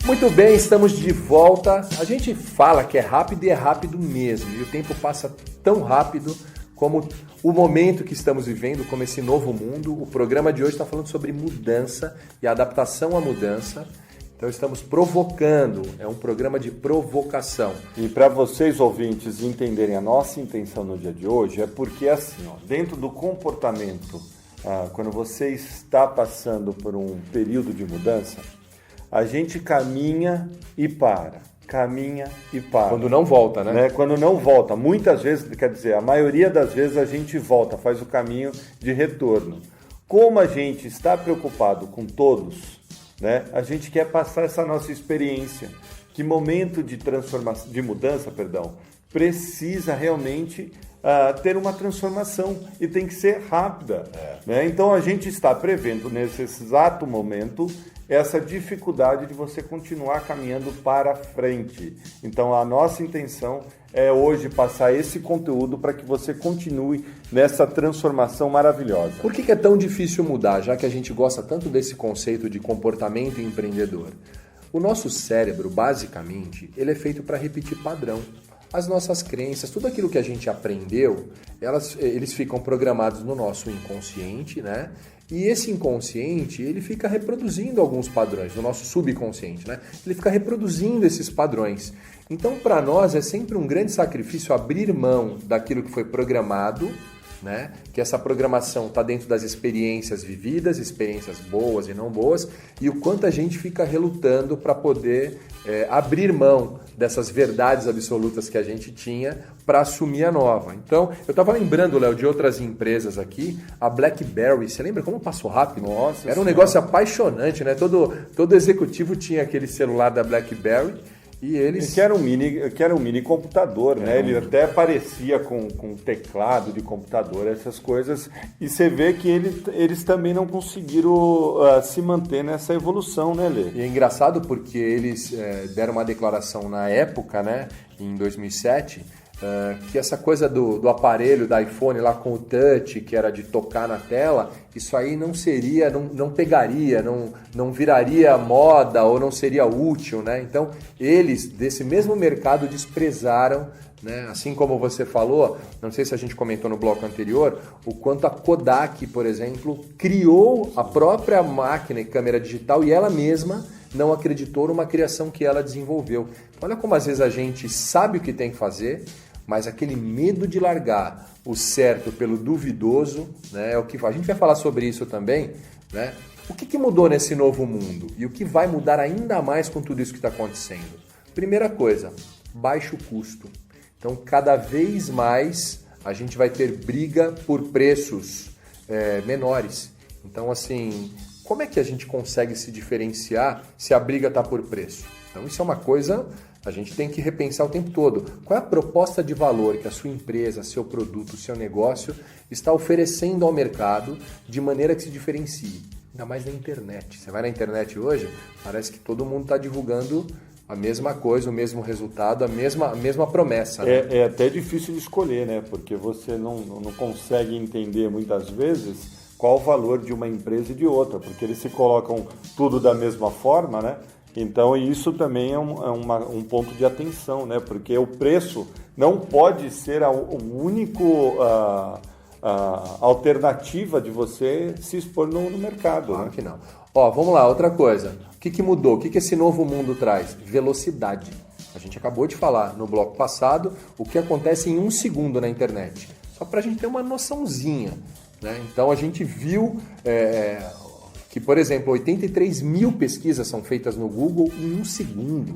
Muito bem, estamos de volta. A gente fala que é rápido e é rápido mesmo. E o tempo passa tão rápido como o momento que estamos vivendo, como esse novo mundo. O programa de hoje está falando sobre mudança e adaptação à mudança. Então estamos provocando, é um programa de provocação. E para vocês ouvintes entenderem a nossa intenção no dia de hoje, é porque assim, dentro do comportamento, quando você está passando por um período de mudança, a gente caminha e para. Quando não volta, né? Quando não volta. Muitas vezes, quer dizer, a maioria das vezes a gente volta, faz o caminho de retorno. Como a gente está preocupado com todos, né, a gente quer passar essa nossa experiência. Que momento de transformação, de mudança, precisa realmente ter uma transformação e tem que ser rápida. Né? Então a gente está prevendo nesse exato momento essa dificuldade de você continuar caminhando para frente. Então a nossa intenção é hoje passar esse conteúdo para que você continue nessa transformação maravilhosa. Por que é tão difícil mudar, já que a gente gosta tanto desse conceito de comportamento empreendedor? O nosso cérebro, basicamente, ele é feito para repetir padrão. As nossas crenças, tudo aquilo que a gente aprendeu, eles ficam programados no nosso inconsciente, né? E esse inconsciente, ele fica reproduzindo alguns padrões, no nosso subconsciente, né? Ele fica reproduzindo esses padrões. Então, para nós, é sempre um grande sacrifício abrir mão daquilo que foi programado, né? Que essa programação está dentro das experiências vividas, experiências boas e não boas, e o quanto a gente fica relutando para poder abrir mão dessas verdades absolutas que a gente tinha para assumir a nova. Então, eu estava lembrando, Léo, de outras empresas aqui, a BlackBerry, você lembra como passou rápido? Nossa, era um negócio apaixonante, né? Todo executivo tinha aquele celular da BlackBerry. E eles... Que era um mini computador, né? Ele até parecia com teclado de computador, essas coisas. E você vê que eles também não conseguiram se manter nessa evolução, né, Lê? E é engraçado porque eles deram uma declaração na época, né, em 2007, que essa coisa do aparelho, da iPhone lá com o touch, que era de tocar na tela, isso aí não seria, não pegaria, não viraria moda ou não seria útil, né? Então, eles, desse mesmo mercado, desprezaram, né? Assim como você falou, não sei se a gente comentou no bloco anterior, o quanto a Kodak, por exemplo, criou a própria máquina e câmera digital e ela mesma não acreditou numa criação que ela desenvolveu. Olha como às vezes a gente sabe o que tem que fazer, mas aquele medo de largar o certo pelo duvidoso, né, é o que a gente vai falar sobre isso também, né? O que mudou nesse novo mundo e o que vai mudar ainda mais com tudo isso que está acontecendo? Primeira coisa, baixo custo. Então, cada vez mais a gente vai ter briga por preços menores. Então, assim, como é que a gente consegue se diferenciar se a briga está por preço? Então, isso é uma coisa... A gente tem que repensar o tempo todo. Qual é a proposta de valor que a sua empresa, seu produto, seu negócio está oferecendo ao mercado de maneira que se diferencie? Ainda mais na internet. Você vai na internet hoje, parece que todo mundo está divulgando a mesma coisa, o mesmo resultado, a mesma promessa. Né? É até difícil de escolher, né? Porque você não consegue entender muitas vezes qual o valor de uma empresa e de outra, porque eles se colocam tudo da mesma forma, né? Então, isso também é um ponto de atenção, né? Porque o preço não pode ser o único alternativa de você se expor no mercado. Claro, né? que não. Ó, vamos lá, outra coisa. O que mudou? O que esse novo mundo traz? Velocidade. A gente acabou de falar no bloco passado o que acontece em 1 segundo na internet. Só para a gente ter uma noçãozinha. Né? Então, a gente viu... que, por exemplo, 83 mil pesquisas são feitas no Google em 1 segundo.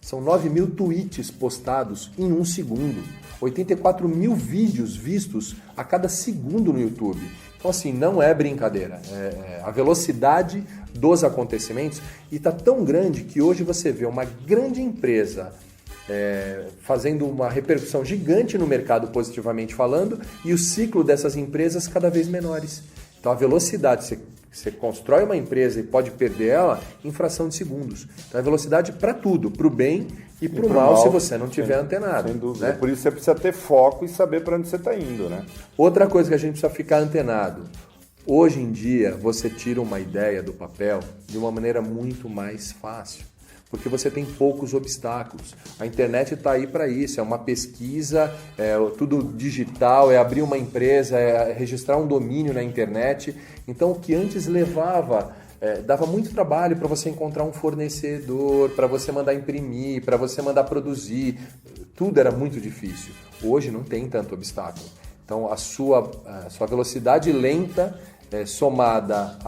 São 9 mil tweets postados em 1 segundo. 84 mil vídeos vistos a cada segundo no YouTube. Então, assim, não é brincadeira. A velocidade dos acontecimentos e está tão grande que hoje você vê uma grande empresa fazendo uma repercussão gigante no mercado, positivamente falando, e o ciclo dessas empresas cada vez menores. Então, a velocidade, você constrói uma empresa e pode perder ela em fração de segundos. Então é velocidade para tudo, para o bem e para o mal, se você não tiver antenado. Sem dúvida. Né? Por isso você precisa ter foco e saber para onde você está indo. Né? Outra coisa que a gente precisa ficar antenado. Hoje em dia, você tira uma ideia do papel de uma maneira muito mais fácil. porque você tem poucos obstáculos. A internet está aí para isso, é uma pesquisa, é tudo digital, é abrir uma empresa, é registrar um domínio na internet. Então, o que antes dava muito trabalho para você encontrar um fornecedor, para você mandar imprimir, para você mandar produzir, tudo era muito difícil. Hoje não tem tanto obstáculo. Então, a sua velocidade lenta, somada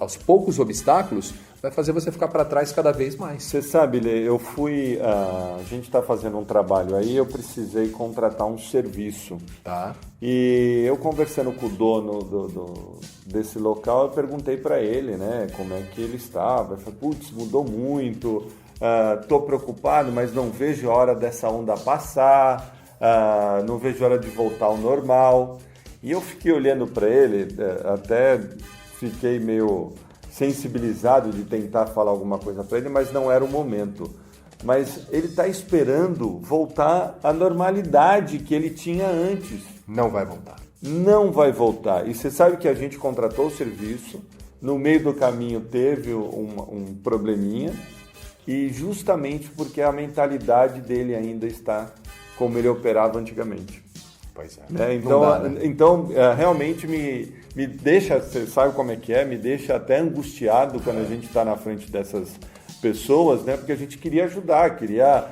aos poucos obstáculos, vai fazer você ficar para trás cada vez mais. Você sabe, Lê, a gente está fazendo um trabalho aí, eu precisei contratar um serviço. Tá. E eu conversando com o dono desse local, eu perguntei para ele, né, como é que ele estava. Eu falei, putz, mudou muito, estou preocupado, mas não vejo a hora dessa onda passar, não vejo a hora de voltar ao normal. E eu fiquei olhando para ele, até fiquei meio sensibilizado de tentar falar alguma coisa para ele, mas não era o momento. Mas ele está esperando voltar à normalidade que ele tinha antes. Não vai voltar. Não vai voltar. E você sabe que a gente contratou o serviço, no meio do caminho teve um probleminha, e justamente porque a mentalidade dele ainda está como ele operava antigamente. Pois é. Né? Então, realmente me deixa, você sabe como é que é, me deixa até angustiado quando a gente está na frente dessas pessoas, né? Porque a gente queria ajudar, queria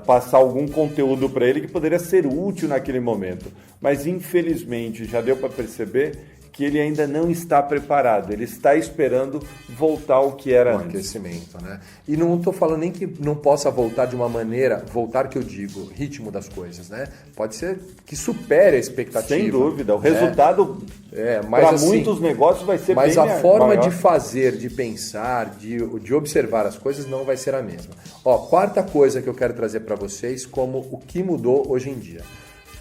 passar algum conteúdo para ele que poderia ser útil naquele momento. Mas, infelizmente, já deu para perceber que ele ainda não está preparado, ele está esperando voltar ao que era antes. Aquecimento, né? E não estou falando nem que não possa voltar de uma maneira, voltar que eu digo, ritmo das coisas, né? Pode ser que supere a expectativa. Sem dúvida, o resultado para assim, muitos negócios vai ser mas bem a forma maior. De fazer, de pensar, de observar as coisas não vai ser a mesma. Quarta coisa que eu quero trazer para vocês como o que mudou hoje em dia.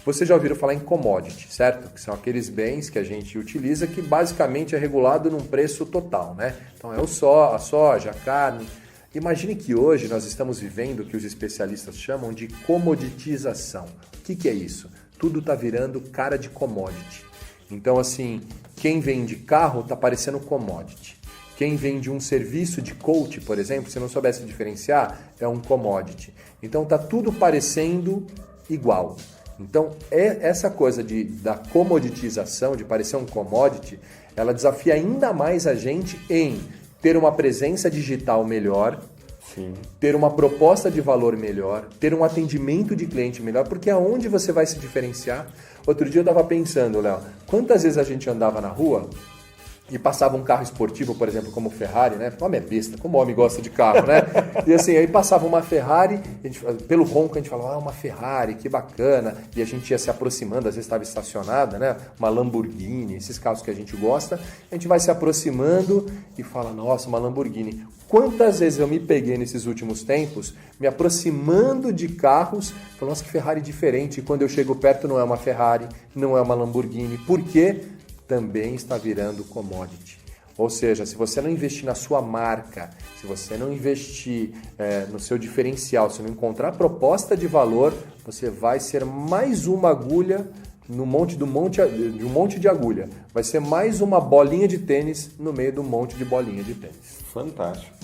Vocês já ouviram falar em commodity, certo? Que são aqueles bens que a gente utiliza que basicamente é regulado num preço total, né? Então é a soja, a carne. Imagine que hoje nós estamos vivendo o que os especialistas chamam de comoditização. O que é isso? Tudo está virando cara de commodity. Então, assim, quem vende carro está parecendo commodity. Quem vende um serviço de coach, por exemplo, se não soubesse diferenciar, é um commodity. Então está tudo parecendo igual. Então, essa coisa da comoditização, de parecer um commodity, ela desafia ainda mais a gente em ter uma presença digital melhor, sim, ter uma proposta de valor melhor, ter um atendimento de cliente melhor, porque aonde você vai se diferenciar? Outro dia eu estava pensando, Léo, quantas vezes a gente andava na rua e passava um carro esportivo, por exemplo, como o Ferrari, né? O homem é besta, como o homem gosta de carro, né? E assim, aí passava uma Ferrari, pelo ronco a gente falava, uma Ferrari, que bacana. E a gente ia se aproximando, às vezes estava estacionada, né? Uma Lamborghini, esses carros que a gente gosta. A gente vai se aproximando e fala, nossa, uma Lamborghini. Quantas vezes eu me peguei nesses últimos tempos, me aproximando de carros, falando, nossa, que Ferrari diferente. E quando eu chego perto não é uma Ferrari, não é uma Lamborghini. Por quê? Também está virando commodity. Ou seja, se você não investir na sua marca, se você não investir no seu diferencial, se não encontrar proposta de valor, você vai ser mais uma agulha de um monte de agulha. Vai ser mais uma bolinha de tênis no meio de um monte de bolinha de tênis. Fantástico.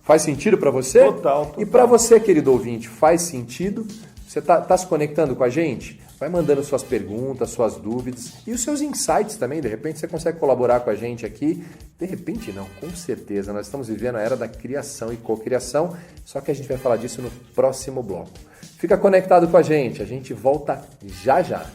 Faz sentido para você? Total. E para você, querido ouvinte, faz sentido? Você tá se conectando com a gente? Vai mandando suas perguntas, suas dúvidas e os seus insights também. De repente você consegue colaborar com a gente aqui. De repente não, com certeza. Nós estamos vivendo a era da criação e cocriação, só que a gente vai falar disso no próximo bloco. Fica conectado com a gente volta já já.